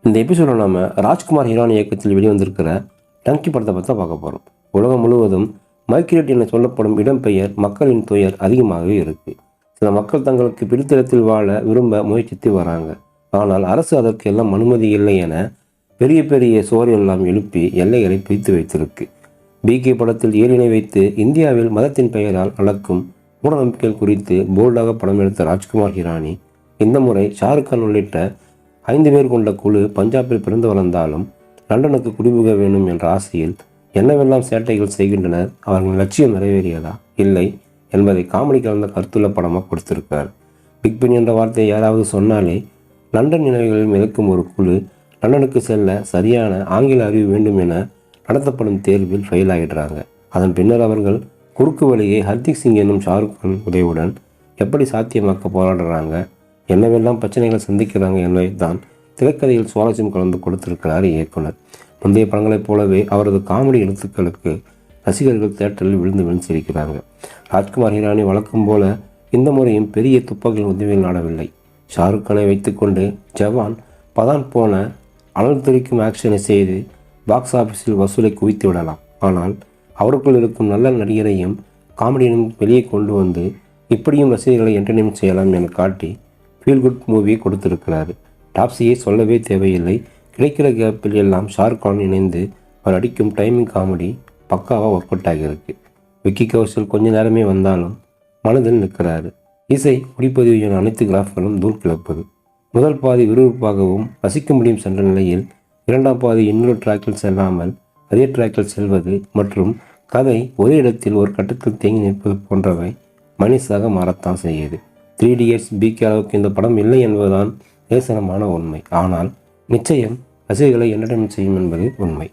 இந்த எபிசோடில் நம்ம ராஜ்குமார் ஹீரானி இயக்கத்தில் வெளிவந்திருக்கிற டங்கி படத்தை பற்றி பார்க்க போகிறோம். உலகம் முழுவதும் மைக்ரேட் என சொல்லப்படும் இடம்பெயர் மக்களின் துயர் அதிகமாகவே இருக்குது. சில மக்கள் தங்களுக்கு பிடித்த இடத்தில் வாழ விரும்ப முயற்சித்து வராங்க. ஆனால் அரசு அதற்கு எல்லாம் அனுமதி இல்லை என பெரிய பெரிய சுவர் எல்லாம் எழுப்பி எல்லைகளை பிரித்து வைத்திருக்கு. பிகே படத்தில் ஏலியனை வைத்து இந்தியாவில் மதத்தின் பெயரால் நடக்கும் மூடநம்பிக்கைகள் குறித்து போல்டாக படம் எடுத்த ராஜ்குமார் ஹீரானி இந்த முறை ஷாருக் கான் உள்ளிட்ட 5 பேர் கொண்ட குழு பஞ்சாபில் பிறந்து வளர்ந்தாலும் லண்டனுக்கு குடிபுக வேண்டும் என்ற ஆசையில் என்னவெல்லாம் சேட்டைகள் செய்கின்றனர், அவர்களின் லட்சியம் நிறைவேறியதா இல்லை என்பதை காமெடி கலந்த கருத்துள்ள படமாக கொடுத்திருக்கார். பிக் பென் என்ற வார்த்தையை யாராவது சொன்னாலே லண்டன் நினைவுகளில் மிதக்கும் ஒரு குழு லண்டனுக்கு செல்ல சரியான ஆங்கில அறிவு வேண்டும் என நடத்தப்படும் தேர்வில் ஃபெயில் ஆகிடுறாங்க. அதன் பின்னர் அவர்கள் குறுக்கு வழியை ஹர்திக் சிங் என்னும் ஷாருக் கான் உதவியுடன் எப்படி சாத்தியமாக்க போராடுறாங்க, என்னவெல்லாம் பிரச்சனைகளை சந்திக்கிறாங்க என்பதை தான் திரைக்கதையில் சுவாரஸ்யம் கலந்து கொடுத்திருக்கிறார் இயக்குனர். முந்தைய படங்களைப் போலவே அவரது காமெடி எழுத்துக்களுக்கு ரசிகர்கள் தேட்டரில் விழுந்து சிரிக்கிறாங்க. ராஜ்குமார் ஹீரானி வழக்கம் போல இந்த முறையும் பெரிய துப்பாக்கியின் உதவியில் நாடவில்லை. ஷாருக் கானை வைத்துக்கொண்டு ஜவான், பதான் போன அனல் தெரிக்கும் ஆக்ஷனை செய்து பாக்ஸ் ஆஃபீஸில் வசூலை குவித்து விடலாம். ஆனால் அவருக்குள் இருக்கும் நல்ல நடிகரையும் காமெடியனும் வெளியே கொண்டு வந்து இப்படியும் ரசிகர்களை என்டர்டெயின்மெண்ட் செய்யலாம் என காட்டி ஃபீல் குட் மூவியை கொடுத்திருக்கிறாரு. டாப்ஸியை சொல்லவே தேவையில்லை. கிடைக்கிற கேப்பில் எல்லாம் ஷாருக் கான் இணைந்து அவர் அடிக்கும் டைமிங் காமெடி பக்காவாக ஒர்க் அவுட் ஆகியிருக்கு. விக்கி கௌஷல் கொஞ்ச நேரமே வந்தாலும் மனதில் நிற்கிறாரு. இசை, ஒளிப்பதிவு என அனைத்து கிராஃப்களும் தூள் கிளப்பது. முதல் பாதி விறுவிறுப்பாகவும் ரசிக்க முடியும் சென்ற நிலையில் இரண்டாம் பாதி இன்னொரு டிராக்கில் செல்லாமல் அதே டிராக்கில் செல்வது மற்றும் கதை ஒரே இடத்தில் ஒரு கட்டத்தில் தேங்கி நிற்பது போன்றவை மனிஷாக மாறத்தான் செய்யுது. 3 Idiots பிகே அளவுக்கு இந்த படம் இல்லை என்பதுதான் நிதர்சனமான உண்மை. ஆனால் நிச்சயம் ரசிகர்களை என்டர்டெயின்மெண்ட் செய்யும் என்பது உண்மை.